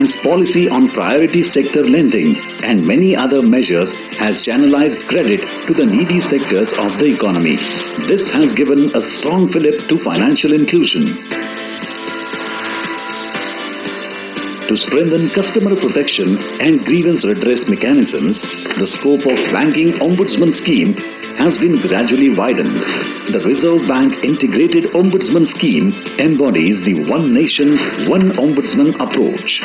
Its policy on priority sector lending and many other measures has channelized credit to the needy sectors of the economy. This has given a strong fillip to financial inclusion. To strengthen customer protection and grievance redress mechanisms, the scope of Banking Ombudsman Scheme has been gradually widened. The Reserve Bank Integrated Ombudsman Scheme embodies the One Nation, One Ombudsman approach.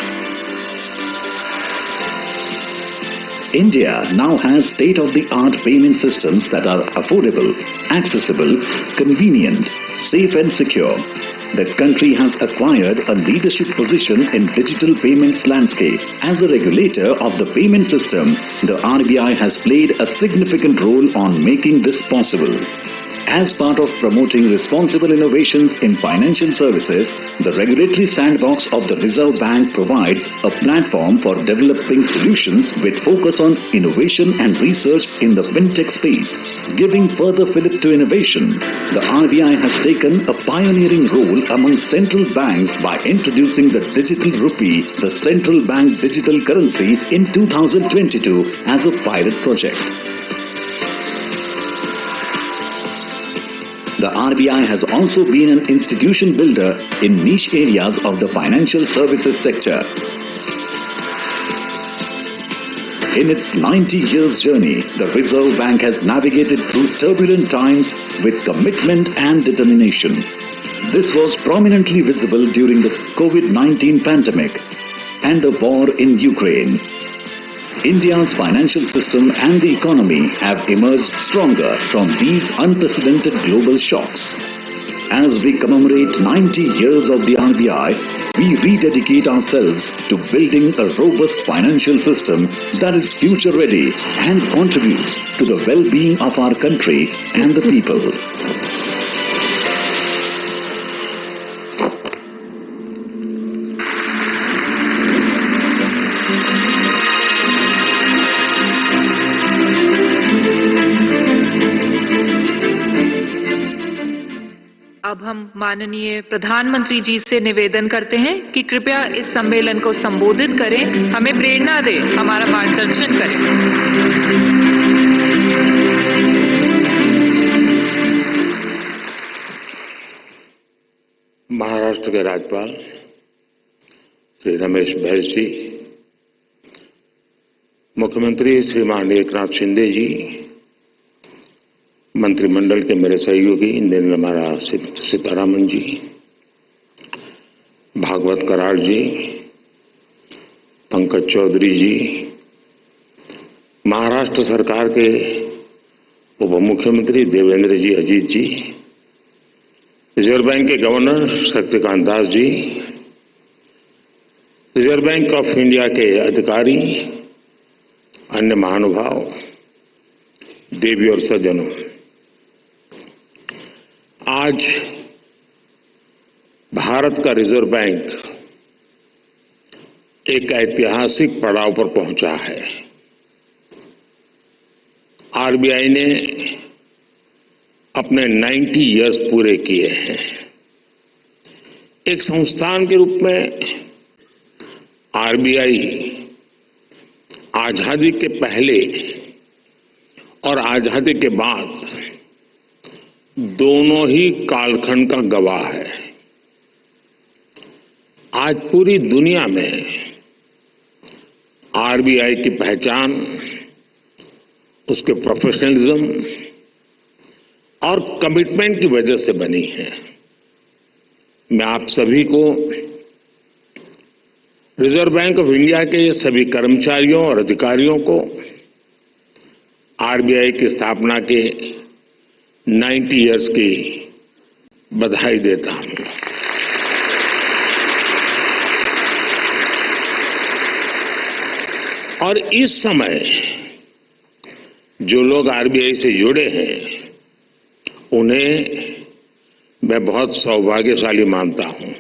India now has state-of-the-art payment systems that are affordable, accessible, convenient, safe and secure. The country has acquired a leadership position in digital payments landscape. As a regulator of the payment system, the RBI has played a significant role on making this possible. As part of promoting responsible innovations in financial services, the regulatory sandbox of the Reserve Bank provides a platform for developing solutions with focus on innovation and research in the fintech space. Giving further fillip to innovation, the RBI has taken a pioneering role among central banks by introducing the digital rupee, the central bank digital currency, in 2022 as a pilot project. The RBI has also been an institution builder in niche areas of the financial services sector. In its 90 years journey, the Reserve Bank has navigated through turbulent times with commitment and determination. This was prominently visible during the COVID-19 pandemic and the war in Ukraine. India's financial system and the economy have emerged stronger from these unprecedented global shocks. As we commemorate 90 years of the RBI, we rededicate ourselves to building a robust financial system that is future-ready and contributes to the well-being of our country and the people. अब हम माननीय प्रधानमंत्री जी से निवेदन करते हैं कि कृपया इस सम्मेलन को संबोधित करें, हमें प्रेरणा दें, हमारा मार्गदर्शन करें। महाराष्ट्र के राज्यपाल श्री रमेश बैस जी, मुख्यमंत्री श्रीमान एकनाथ शिंदे जी, मंत्रिमंडल के मेरे सहयोगी निर्मला सीतारामन जी, भागवत कराड़ जी, पंकज चौधरी जी, महाराष्ट्र सरकार के उप मुख्यमंत्री देवेंद्र जी अजीत जी, रिजर्व बैंक के governor Shaktikanta Das ji, reserve bank of India के अधिकारी, अन्य महानुभाव, देवी और सज्जनों, आज भारत का रिजर्व बैंक एक ऐतिहासिक पड़ाव पर पहुंचा है। आरबीआई ने अपने 90 इयर्स पूरे किए हैं। एक संस्थान के रूप में आरबीआई आजादी के पहले और आजादी के बाद दोनों ही कालखंड का गवाह है। आज पूरी दुनिया में आरबीआई की पहचान उसके प्रोफेशनलिज्म और कमिटमेंट की वजह से बनी है। मैं आप सभी को रिजर्व बैंक ऑफ इंडिया के सभी कर्मचारियों और अधिकारियों को आरबीआई की स्थापना के 90 इयर्स की बधाई देता हूं। और इस समय जो लोग आरबीआई से जुड़े हैं उन्हें मैं बहुत सौभाग्यशाली मानता हूं।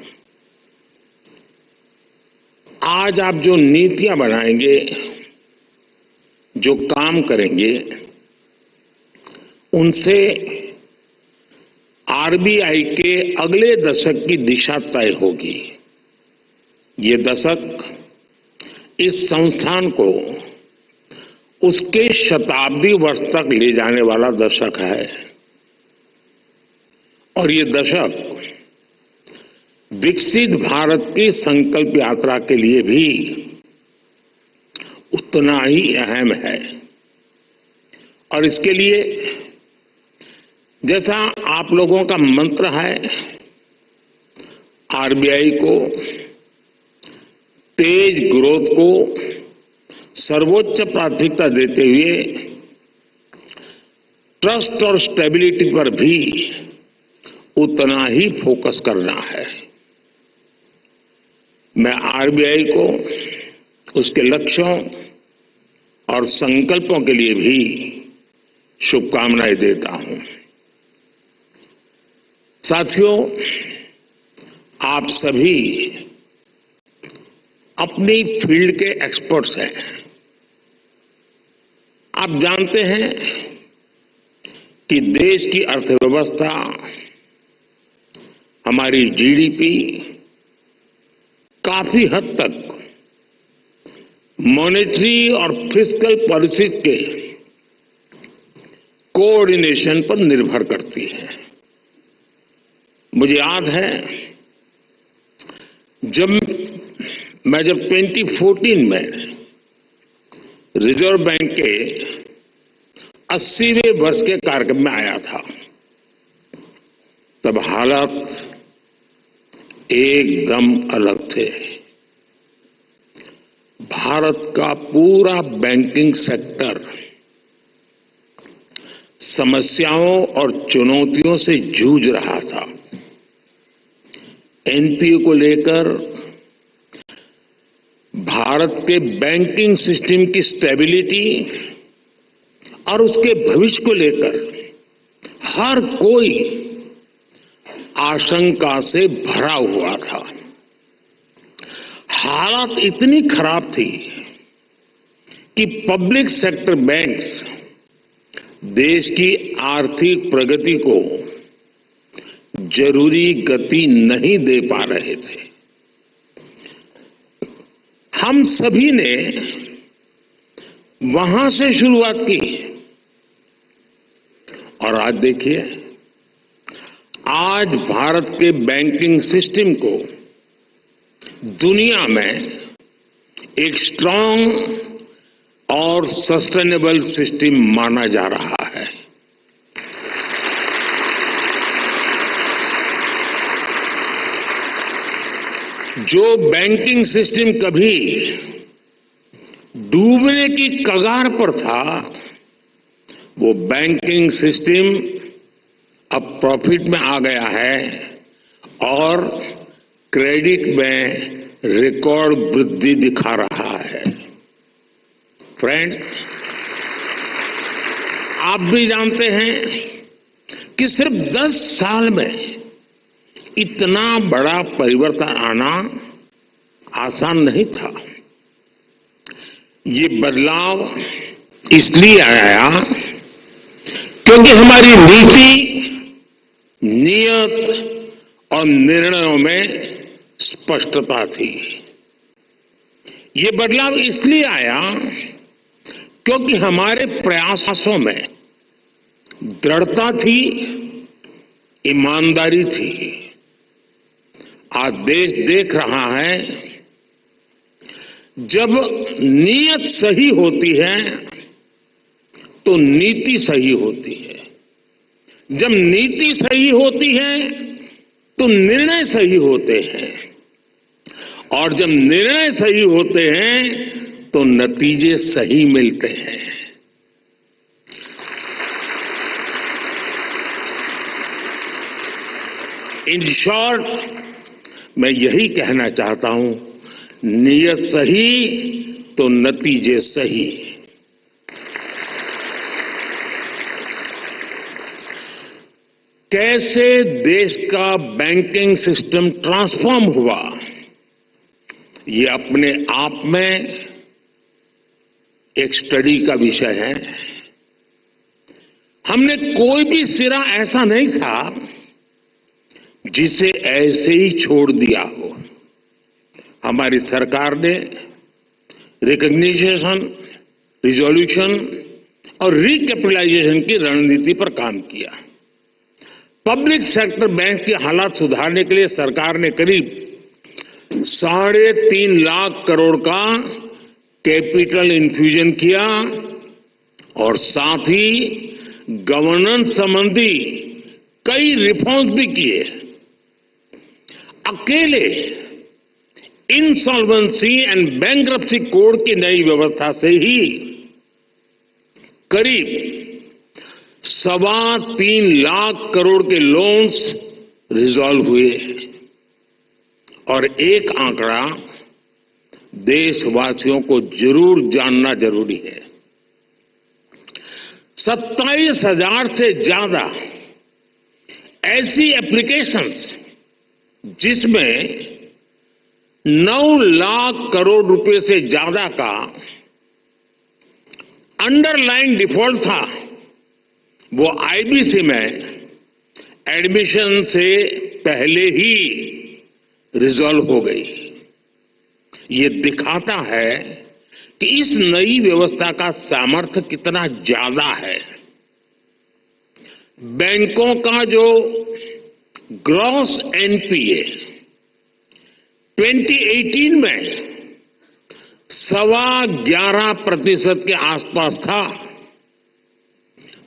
आज आप जो नीतियां बनाएंगे, जो काम करेंगे, उनसे आरबीआई के अगले दशक की दिशा तय होगी। ये दशक इस संस्थान को उसके शताब्दी वर्ष तक ले जाने वाला दशक है और ये दशक विकसित भारत की संकल्प यात्रा के लिए भी उतना ही अहम है। और इसके लिए जैसा आप लोगों का मंत्र है, आरबीआई को तेज ग्रोथ को सर्वोच्च प्राथमिकता देते हुए ट्रस्ट और स्टेबिलिटी पर भी उतना ही फोकस करना है। मैं आरबीआई को उसके लक्ष्यों और संकल्पों के लिए भी शुभकामनाएं देता हूं। साथियों, आप सभी अपनी फील्ड के एक्सपर्ट्स हैं। आप जानते हैं कि देश की अर्थव्यवस्था, हमारी जीडीपी काफी हद तक मॉनेटरी और फिस्कल पॉलिसीज के कोऑर्डिनेशन पर निर्भर करती है। मुझे याद है जब 2014 में रिजर्व बैंक के 80वें वर्ष के कार्यक्रम में आया था, तब हालात एकदम अलग थे। भारत का पूरा बैंकिंग सेक्टर समस्याओं और चुनौतियों से जूझ रहा था। एनपीए को लेकर, भारत के बैंकिंग सिस्टम की स्टेबिलिटी और उसके भविष्य को लेकर हर कोई आशंका से भरा हुआ था। हालात इतनी खराब थी कि पब्लिक सेक्टर बैंक्स देश की आर्थिक प्रगति को जरूरी गति नहीं दे पा रहे थे। हम सभी ने वहां से शुरुआत की और आज देखिए, आज भारत के बैंकिंग सिस्टम को दुनिया में एक स्ट्रांग और सस्टेनेबल सिस्टम माना जा रहा है। जो बैंकिंग सिस्टम कभी डूबने की कगार पर था, वो बैंकिंग सिस्टम अब प्रॉफिट में आ गया है और क्रेडिट में रिकॉर्ड वृद्धि दिखा रहा है। फ्रेंड्स, आप भी जानते हैं कि सिर्फ 10 साल में इतना बड़ा परिवर्तन आना आसान नहीं था। ये बदलाव इसलिए आया क्योंकि हमारी नीति, नियत और निर्णयों में स्पष्टता थी। ये बदलाव इसलिए आया क्योंकि हमारे प्रयासों में दृढ़ता थी, ईमानदारी थी। आज देश देख रहा है, जब नीयत सही होती है तो नीति सही होती है। जब नीति सही होती है तो निर्णय सही होते हैं और जब निर्णय सही होते हैं तो नतीजे सही मिलते हैं। इन शॉर्ट, मैं यही कहना चाहता हूं, नीयत सही तो नतीजे सही। कैसे देश का बैंकिंग सिस्टम ट्रांसफॉर्म हुआ, ये अपने आप में एक स्टडी का विषय है। हमने कोई भी सिरा ऐसा नहीं था जिसे ऐसे ही छोड़ दिया हो। हमारी सरकार ने रिकग्निशन, रिजोल्यूशन और रिकैपिटलाइजेशन की रणनीति पर काम किया। पब्लिक सेक्टर बैंक की हालात सुधारने के लिए सरकार ने करीब 3.5 लाख करोड़ का कैपिटल इन्फ्यूजन किया और साथ ही गवर्नेंस संबंधी कई रिफॉर्म्स भी किए। अकेले इंसॉल्वेंसी एंड बैंक्रप्सी कोड की नई व्यवस्था से ही करीब 3.25 लाख करोड़ के लोन्स रिजॉल्व हुए और एक आंकड़ा देशवासियों को जरूर जानना जरूरी है। 27,000 से ज्यादा ऐसी एप्लीकेशंस जिसमें 9 लाख करोड़ रुपए से ज्यादा का अंडरलाइन डिफॉल्ट था, वो आईबीसी में एडमिशन से पहले ही रिजॉल्व हो गई। ये दिखाता है कि इस नई व्यवस्था का सामर्थ्य कितना ज्यादा है। बैंकों का जो ग्रॉस एनपीए 2018 में 11.25% के आसपास था,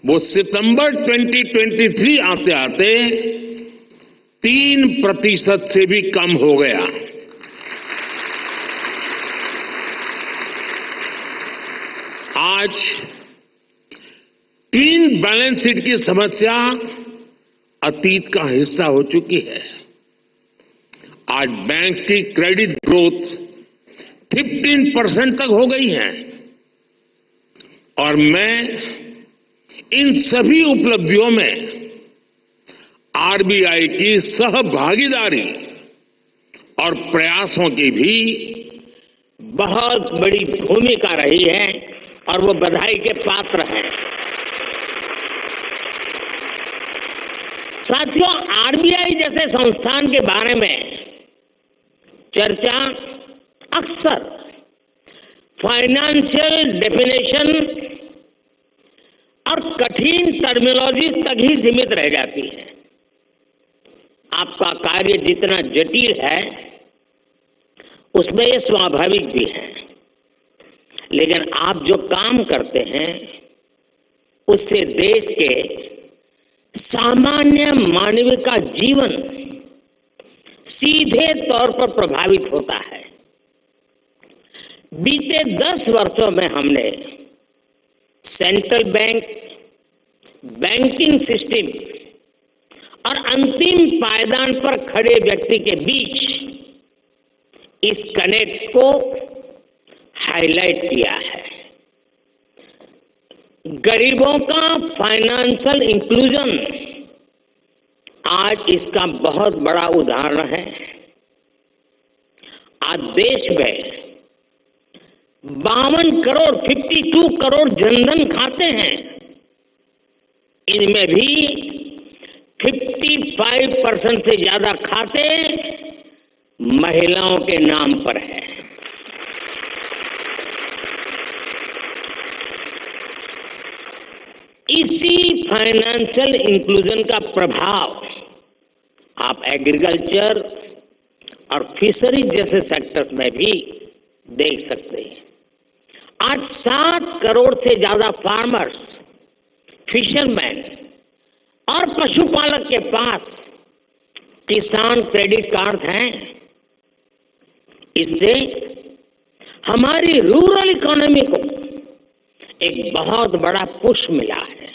वो सितंबर 2023 आते आते 3% से भी कम हो गया। आज ट्विन बैलेंस शीट की समस्या अतीत का हिस्सा हो चुकी है। आज बैंक की क्रेडिट ग्रोथ 15% तक हो गई है और मैं इन सभी उपलब्धियों में आरबीआई की सहभागीदारी और प्रयासों की भी बहुत बड़ी भूमिका रही है और वो बधाई के पात्र हैं। साथियों, आरबीआई जैसे संस्थान के बारे में चर्चा अक्सर फाइनेंशियल डेफिनेशन और कठिन टर्मिनोलॉजी तक ही सीमित रह जाती है। आपका कार्य जितना जटिल है उसमें ये स्वाभाविक भी है, लेकिन आप जो काम करते हैं उससे देश के सामान्य मानव का जीवन सीधे तौर पर प्रभावित होता है। बीते 10 वर्षों में हमने सेंट्रल बैंक, बैंकिंग सिस्टम और अंतिम पायदान पर खड़े व्यक्ति के बीच इस कनेक्ट को हाईलाइट किया है। गरीबों का फाइनेंशियल इंक्लूजन आज इसका बहुत बड़ा उदाहरण है। आज देश में 52 करोड़ जनधन खाते हैं। इनमें भी 55% से ज्यादा खाते महिलाओं के नाम पर है। इसी फाइनेंशियल इंक्लूजन का प्रभाव आप एग्रीकल्चर और फिशरीज जैसे सेक्टर्स में भी देख सकते हैं। आज 7 करोड़ से ज्यादा फार्मर्स, फिशरमैन और पशुपालक के पास किसान क्रेडिट कार्ड हैं। इससे हमारी रूरल इकोनॉमी को एक बहुत बड़ा पुश मिला है।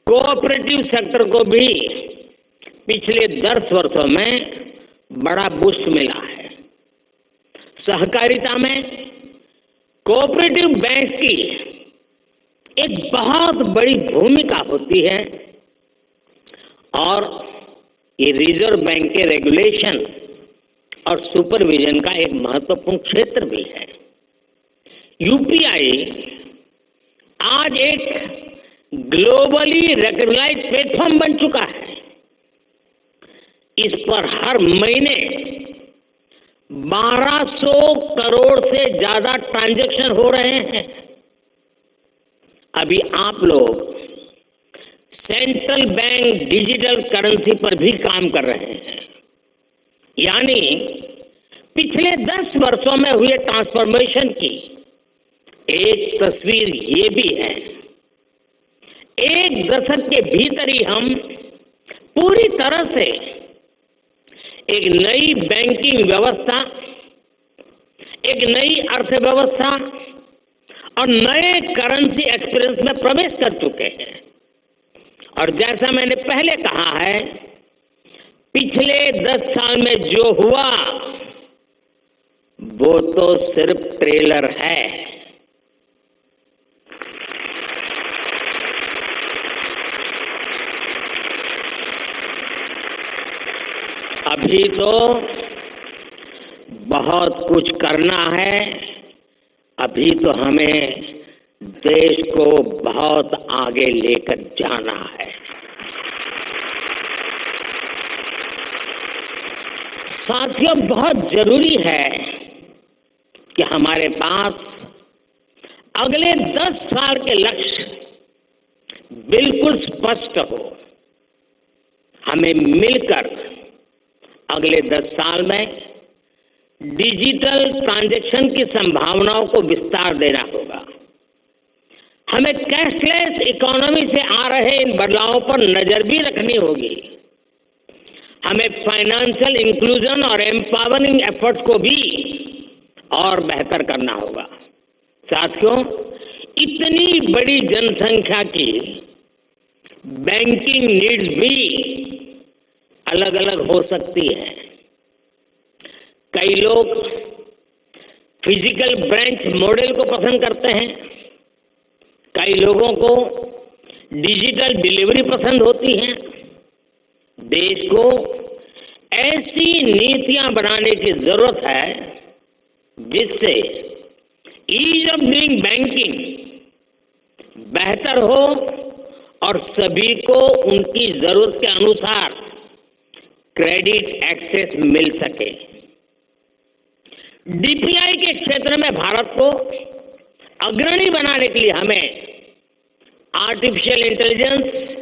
कोऑपरेटिव सेक्टर को भी पिछले 10 वर्षों में बड़ा बूस्ट मिला है। सहकारिता में कोऑपरेटिव बैंक की एक बहुत बड़ी भूमिका होती है और ये रिजर्व बैंक के रेगुलेशन और सुपरविजन का एक महत्वपूर्ण क्षेत्र भी है। यूपीआई आज एक ग्लोबली रिकॉग्नाइज्ड प्लेटफॉर्म बन चुका है। इस पर हर महीने 1200 करोड़ से ज्यादा ट्रांजैक्शन हो रहे हैं। अभी आप लोग सेंट्रल बैंक डिजिटल करेंसी पर भी काम कर रहे हैं। यानी पिछले 10 वर्षों में हुए ट्रांसफॉर्मेशन की एक तस्वीर ये भी है। एक दशक के भीतर ही हम पूरी तरह से एक नई बैंकिंग व्यवस्था, एक नई अर्थव्यवस्था और नए करेंसी एक्सपीरियंस में प्रवेश कर चुके हैं। और जैसा मैंने पहले कहा है, पिछले 10 साल में जो हुआ वो तो सिर्फ ट्रेलर है। अभी तो बहुत कुछ करना है। अभी तो हमें देश को बहुत आगे लेकर जाना है। साथियों, बहुत जरूरी है कि हमारे पास अगले 10 साल के लक्ष्य बिल्कुल स्पष्ट हो। हमें मिलकर अगले 10 साल में डिजिटल ट्रांजैक्शन की संभावनाओं को विस्तार देना होगा। हमें कैशलेस इकोनॉमी से आ रहे इन बदलावों पर नजर भी रखनी होगी। हमें फाइनेंशियल इंक्लूजन और एम्पावरिंग एफर्ट्स को भी और बेहतर करना होगा। साथियों, इतनी बड़ी जनसंख्या की बैंकिंग नीड्स भी अलग अलग हो सकती है। कई लोग फिजिकल ब्रांच मॉडल को पसंद करते हैं, कई लोगों को डिजिटल डिलीवरी पसंद होती है। देश को ऐसी नीतियां बनाने की जरूरत है जिससे ईज ऑफ डूइंग बैंकिंग बेहतर हो और सभी को उनकी जरूरत के अनुसार क्रेडिट एक्सेस मिल सके। डीपीआई के क्षेत्र में भारत को अग्रणी बनाने के लिए हमें आर्टिफिशियल इंटेलिजेंस,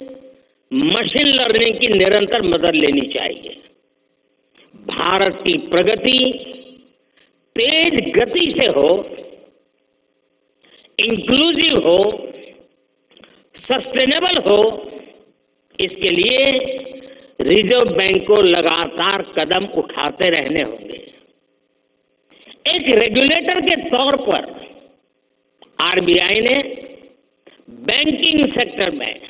मशीन लर्निंग की निरंतर मदद लेनी चाहिए। भारत की प्रगति तेज गति से हो, इंक्लूसिव हो, सस्टेनेबल हो, इसके लिए रिजर्व बैंक को लगातार कदम उठाते रहने होंगे। एक रेगुलेटर के तौर पर आरबीआई ने बैंकिंग सेक्टर में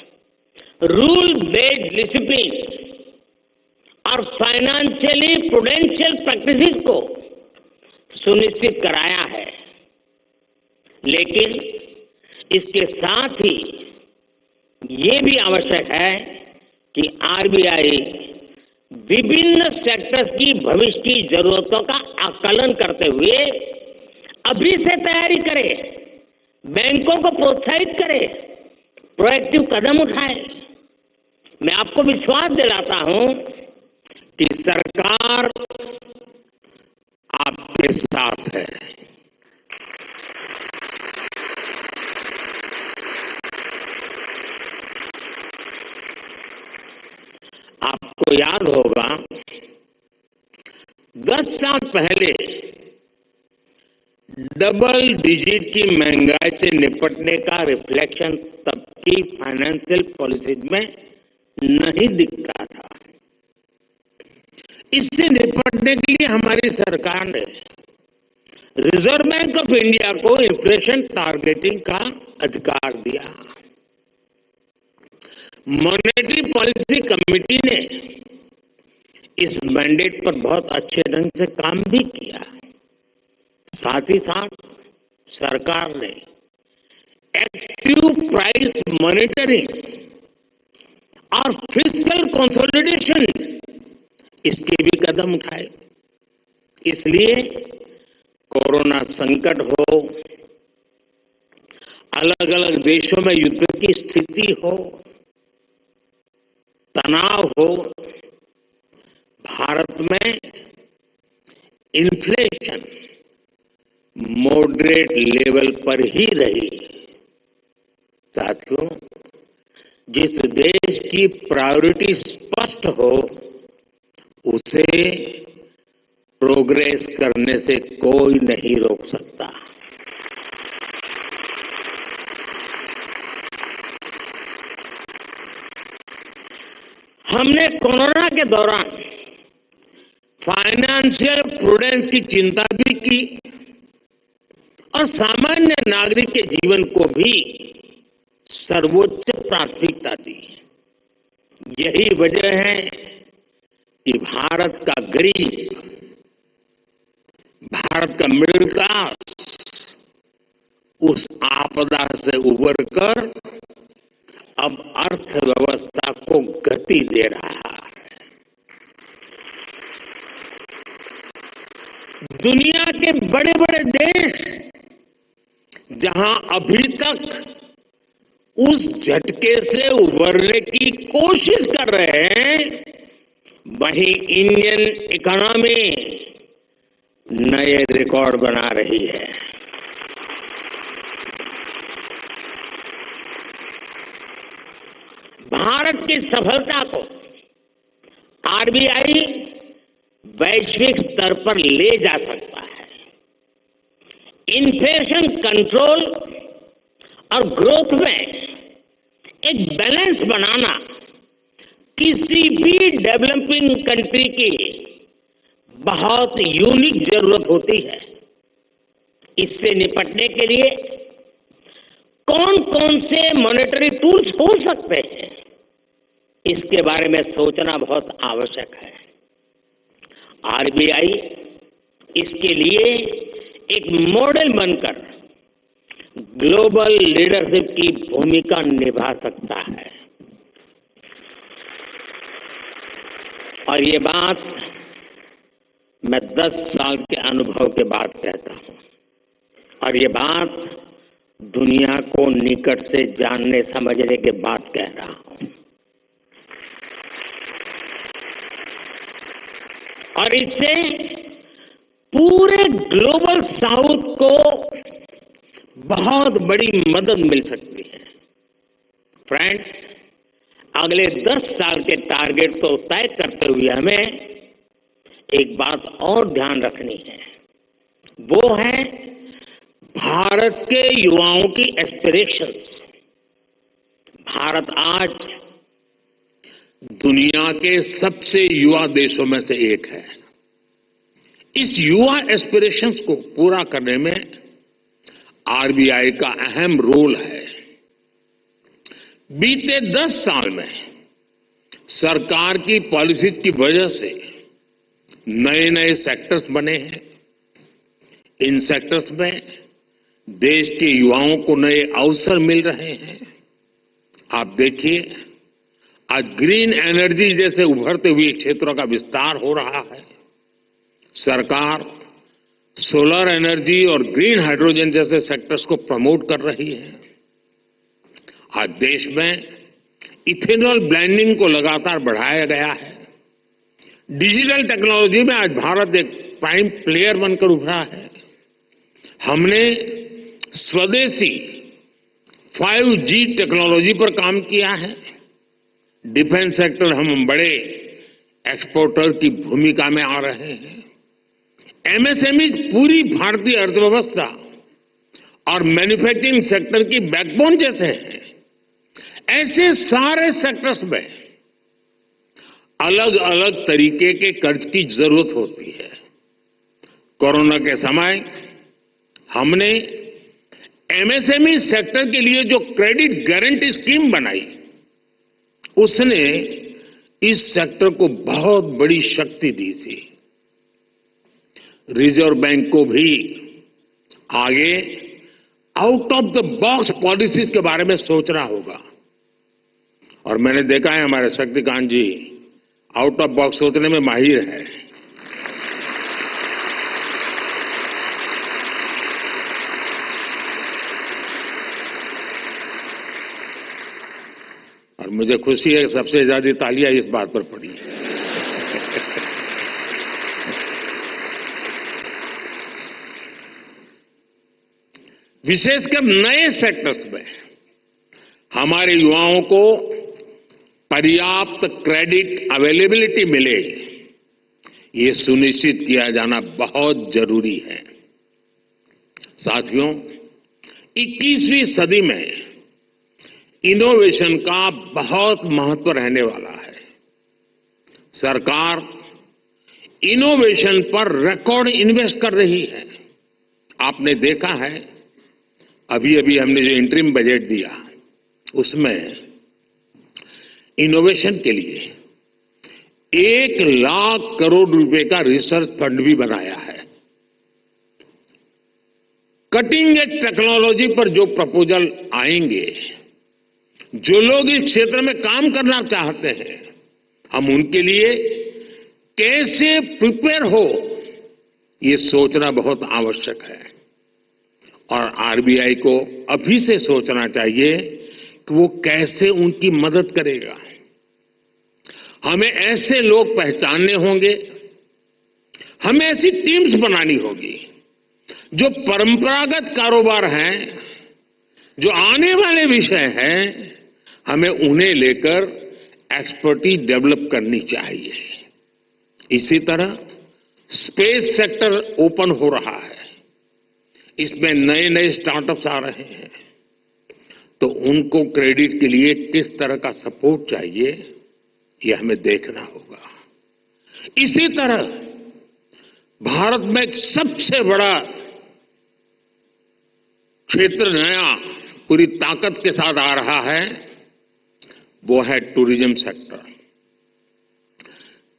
रूल बेस्ड डिसिप्लिन और फाइनेंशियली प्रूडेंशियल प्रैक्टिसेस को सुनिश्चित कराया है। लेकिन इसके साथ ही ये भी आवश्यक है कि आरबीआई विभिन्न सेक्टर्स की भविष्य की जरूरतों का आकलन करते हुए अभी से तैयारी करे, बैंकों को प्रोत्साहित करे, प्रोएक्टिव कदम उठाए। मैं आपको विश्वास दिलाता हूं कि सरकार आपके साथ है। आपको याद होगा 10 साल पहले डबल डिजिट की महंगाई से निपटने का रिफ्लेक्शन तब की फाइनेंशियल पॉलिसीज में नहीं दिखता था। इससे निपटने के लिए हमारी सरकार ने रिजर्व बैंक ऑफ इंडिया को इन्फ्लेशन टारगेटिंग का अधिकार दिया। मॉनेटरी पॉलिसी कमेटी ने इस मैंडेट पर बहुत अच्छे ढंग से काम भी किया। साथ ही साथ सरकार ने एक्टिव प्राइस मॉनिटरिंग और फिस्कल कंसोलिडेशन इसके भी कदम उठाए। इसलिए कोरोना संकट हो, अलग अलग देशों में युद्ध की स्थिति हो, तनाव हो, भारत में इन्फ्लेशन मॉडरेट लेवल पर ही रही। साथियों, जिस देश की प्रायोरिटी स्पष्ट हो उसे प्रोग्रेस करने से कोई नहीं रोक सकता। हमने कोरोना के दौरान फाइनेंशियल प्रूडेंस की चिंता भी की और सामान्य नागरिक के जीवन को भी सर्वोच्च प्राथमिकता दी। यही वजह है कि भारत का गरीब, भारत का मिडिल क्लास उस आपदा से उबरकर अब अर्थव्यवस्था को गति दे रहा है। दुनिया के बड़े बड़े देश जहां अभी तक उस झटके से उबरने की कोशिश कर रहे हैं, वहीं इंडियन इकोनॉमी नए रिकॉर्ड बना रही है। भारत की सफलता को आरबीआई वैश्विक स्तर पर ले जा सकता है। इन्फ्लेशन कंट्रोल और ग्रोथ में एक बैलेंस बनाना किसी भी डेवलपिंग कंट्री की बहुत यूनिक जरूरत होती है। इससे निपटने के लिए कौन कौन से मॉनेटरी टूल्स हो सकते हैं, इसके बारे में सोचना बहुत आवश्यक है। आरबीआई इसके लिए एक मॉडल बनकर ग्लोबल लीडरशिप की भूमिका निभा सकता है। और ये बात मैं 10 साल के अनुभव के बाद कहता हूं, और ये बात दुनिया को निकट से जानने समझने के बाद कह रहा हूं। और इससे पूरे ग्लोबल साउथ को बहुत बड़ी मदद मिल सकती है। फ्रेंड्स, अगले 10 साल के टारगेट को तय करते हुए हमें एक बात और ध्यान रखनी है, वो है भारत के युवाओं की एस्पिरेशंस। भारत आज दुनिया के सबसे युवा देशों में से एक है। इस युवा एस्पिरेशंस को पूरा करने में आरबीआई का अहम रोल है। बीते 10 साल में सरकार की पॉलिसीज की वजह से नए नए सेक्टर्स बने हैं। इन सेक्टर्स में देश के युवाओं को नए अवसर मिल रहे हैं। आप देखिए, आज ग्रीन एनर्जी जैसे उभरते हुए क्षेत्रों का विस्तार हो रहा है। सरकार सोलर एनर्जी और ग्रीन हाइड्रोजन जैसे सेक्टर्स को प्रमोट कर रही है। आज देश में इथेनॉल ब्लेंडिंग को लगातार बढ़ाया गया है। डिजिटल टेक्नोलॉजी में आज भारत एक प्राइम प्लेयर बनकर उभरा है। हमने स्वदेशी 5G टेक्नोलॉजी पर काम किया है। डिफेंस सेक्टर हम बड़े एक्सपोर्टर की भूमिका में आ रहे हैं। एमएसएमई पूरी भारतीय अर्थव्यवस्था और मैन्युफैक्चरिंग सेक्टर की बैकबोन जैसे हैं। ऐसे सारे सेक्टर्स में अलग अलग तरीके के कर्ज की जरूरत होती है। कोरोना के समय हमने एमएसएमई सेक्टर के लिए जो क्रेडिट गारंटी स्कीम बनाई, उसने इस सेक्टर को बहुत बड़ी शक्ति दी थी। रिजर्व बैंक को भी आगे out of the box policies के बारे में सोचना होगा। और मैंने देखा है हमारे शक्तिकांत जी आउट ऑफ बॉक्स सोचने में माहिर है। और मुझे खुशी है कि सबसे ज्यादा तालियां इस बात पर पड़ी है। विशेषकर नए सेक्टर्स में हमारे युवाओं को पर्याप्त क्रेडिट अवेलेबिलिटी मिले, ये सुनिश्चित किया जाना बहुत जरूरी है। साथियों, 21वीं सदी में इनोवेशन का बहुत महत्व रहने वाला है। सरकार इनोवेशन पर रिकॉर्ड इन्वेस्ट कर रही है। आपने देखा है, अभी अभी हमने जो इंटरिम बजट दिया उसमें इनोवेशन के लिए 1 लाख करोड़ रुपए का रिसर्च फंड भी बनाया है। कटिंग एज टेक्नोलॉजी पर जो प्रपोजल आएंगे, जो लोग इस क्षेत्र में काम करना चाहते हैं, हम उनके लिए कैसे प्रिपेयर हो, ये सोचना बहुत आवश्यक है। और आरबीआई को अभी से सोचना चाहिए कि वो कैसे उनकी मदद करेगा। हमें ऐसे लोग पहचानने होंगे, हमें ऐसी टीम्स बनानी होगी जो परंपरागत कारोबार हैं, जो आने वाले विषय हैं, हमें उन्हें लेकर एक्सपर्टीज डेवलप करनी चाहिए। इसी तरह स्पेस सेक्टर ओपन हो रहा है, इसमें नए नए स्टार्टअप्स आ रहे हैं, तो उनको क्रेडिट के लिए किस तरह का सपोर्ट चाहिए, ये हमें देखना होगा। इसी तरह भारत में एक सबसे बड़ा क्षेत्र नया पूरी ताकत के साथ आ रहा है, वो है टूरिज्म सेक्टर।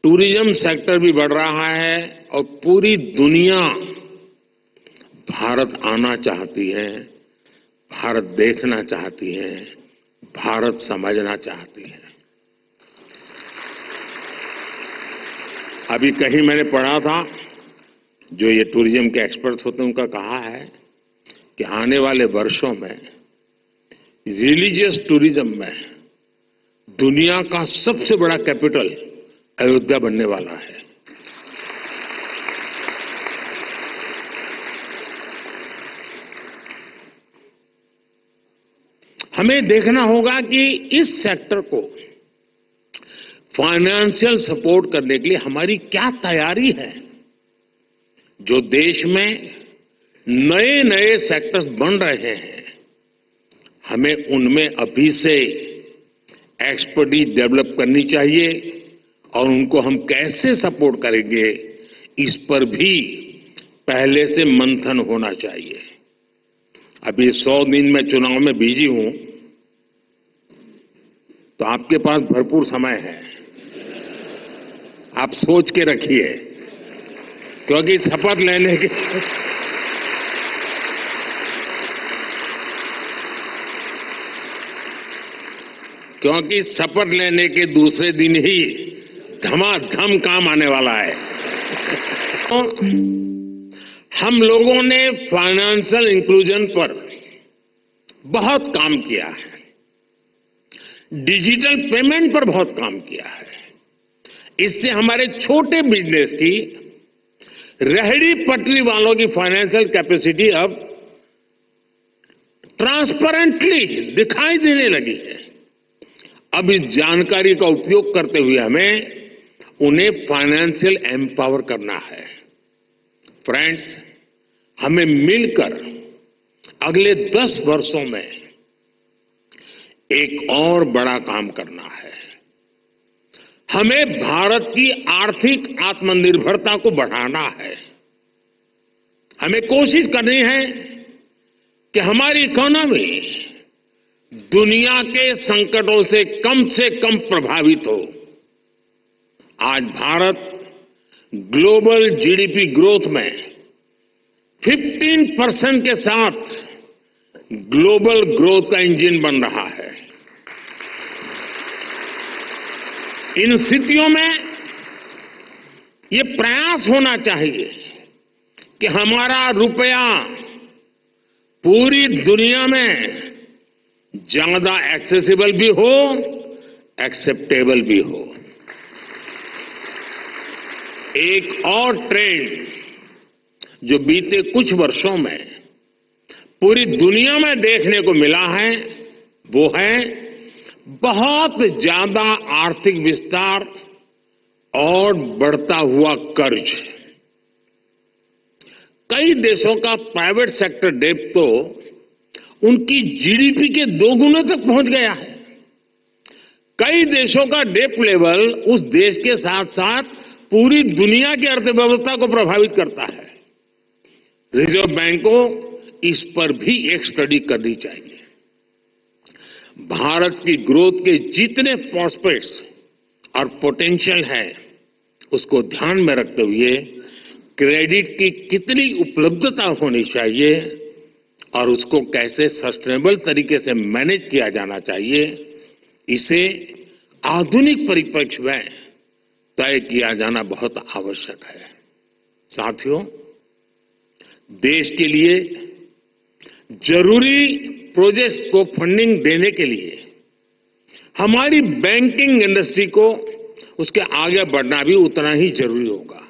टूरिज्म सेक्टर भी बढ़ रहा है और पूरी दुनिया भारत आना चाहती है, भारत देखना चाहती है, भारत समझना चाहती है। अभी कहीं मैंने पढ़ा था, जो ये टूरिज्म के एक्सपर्ट होते हैं उनका कहा है कि आने वाले वर्षों में रिलीजियस टूरिज्म में दुनिया का सबसे बड़ा कैपिटल अयोध्या बनने वाला है। हमें देखना होगा कि इस सेक्टर को फाइनेंशियल सपोर्ट करने के लिए हमारी क्या तैयारी है। जो देश में नए नए सेक्टर्स बन रहे हैं, हमें उनमें अभी से एक्सपर्टीज डेवलप करनी चाहिए और उनको हम कैसे सपोर्ट करेंगे, इस पर भी पहले से मंथन होना चाहिए। अभी 100 दिन में चुनाव में बिजी हूं, तो आपके पास भरपूर समय है, आप सोच के रखिए, क्योंकि शपथ लेने के शपथ लेने के दूसरे दिन ही धमाधम काम आने वाला है। तो हम लोगों ने फाइनेंशियल इंक्लूजन पर बहुत काम किया है, डिजिटल पेमेंट पर बहुत काम किया है। इससे हमारे छोटे बिजनेस की, रेहड़ी पटरी वालों की फाइनेंशियल कैपेसिटी अब ट्रांसपेरेंटली दिखाई देने लगी है। अब इस जानकारी का उपयोग करते हुए हमें उन्हें फाइनेंशियल एम्पावर करना है। फ्रेंड्स, हमें मिलकर अगले 10 वर्षों में एक और बड़ा काम करना है। हमें भारत की आर्थिक आत्मनिर्भरता को बढ़ाना है। हमें कोशिश करनी है कि हमारी इकोनॉमी दुनिया के संकटों से कम प्रभावित हो। आज भारत ग्लोबल जीडीपी ग्रोथ में 15% के साथ ग्लोबल ग्रोथ का इंजन बन रहा है। इन स्थितियों में ये प्रयास होना चाहिए कि हमारा रुपया पूरी दुनिया में ज्यादा एक्सेसिबल भी हो, एक्सेप्टेबल भी हो। एक और ट्रेंड जो बीते कुछ वर्षों में पूरी दुनिया में देखने को मिला है वो है बहुत ज्यादा आर्थिक विस्तार और बढ़ता हुआ कर्ज। कई देशों का प्राइवेट सेक्टर डेट तो उनकी जीडीपी के 2 गुने तक पहुंच गया है। कई देशों का डेट लेवल उस देश के साथ साथ पूरी दुनिया की अर्थव्यवस्था को प्रभावित करता है। रिजर्व बैंक को इस पर भी एक स्टडी करनी चाहिए। भारत की ग्रोथ के जितने प्रॉस्पेक्ट्स और पोटेंशियल है उसको ध्यान में रखते हुए क्रेडिट की कितनी उपलब्धता होनी चाहिए और उसको कैसे सस्टेनेबल तरीके से मैनेज किया जाना चाहिए, इसे आधुनिक परिप्रेक्ष्य में तय किया जाना बहुत आवश्यक है। साथियों, देश के लिए जरूरी प्रोजेक्ट्स को फंडिंग देने के लिए हमारी बैंकिंग इंडस्ट्री को उसके आगे बढ़ना भी उतना ही जरूरी होगा।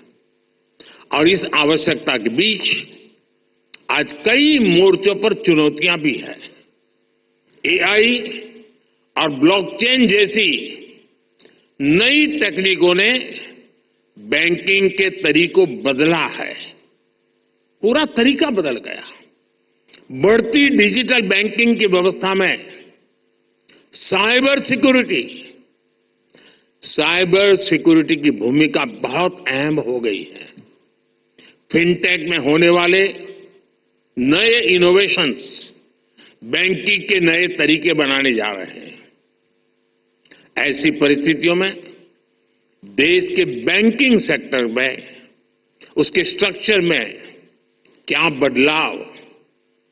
और इस आवश्यकता के बीच आज कई मोर्चों पर चुनौतियां भी हैं। एआई और ब्लॉकचेन जैसी नई तकनीकों ने बैंकिंग के तरीकों बदला है, पूरा तरीका बदल गया। बढ़ती डिजिटल बैंकिंग की व्यवस्था में साइबर सिक्योरिटी की भूमिका बहुत अहम हो गई है। फिनटेक में होने वाले नए इनोवेशंस बैंकिंग के नए तरीके बनाने जा रहे हैं। ऐसी परिस्थितियों में देश के बैंकिंग सेक्टर में, उसके स्ट्रक्चर में क्या बदलाव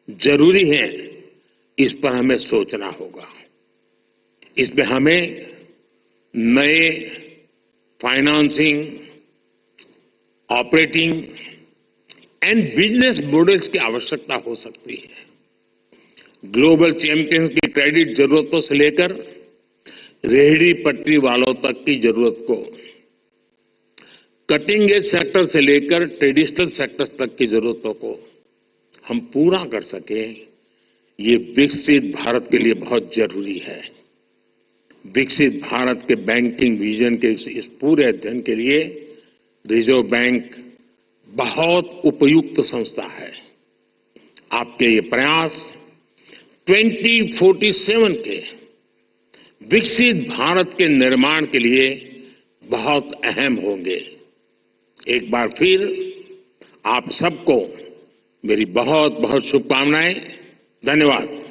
जरूरी है, इस पर हमें सोचना होगा। इसमें हमें नए financing, operating and business models की आवश्यकता हो सकती है। ग्लोबल चैंपियंस की क्रेडिट जरूरतों से लेकर रेहड़ी पटरी वालों तक की जरूरत को, कटिंग एज सेक्टर से लेकर ट्रेडिशनल सेक्टर्स तक की जरूरतों को हम पूरा कर सके, ये विकसित भारत के लिए बहुत जरूरी है। विकसित भारत के बैंकिंग विजन के इस पूरे अध्ययन के लिए रिजर्व बैंक बहुत उपयुक्त संस्था है। आपके ये प्रयास 2047 के विकसित भारत के निर्माण के लिए बहुत अहम होंगे। एक बार फिर आप सबको मेरी बहुत बहुत शुभकामनाएं। धन्यवाद।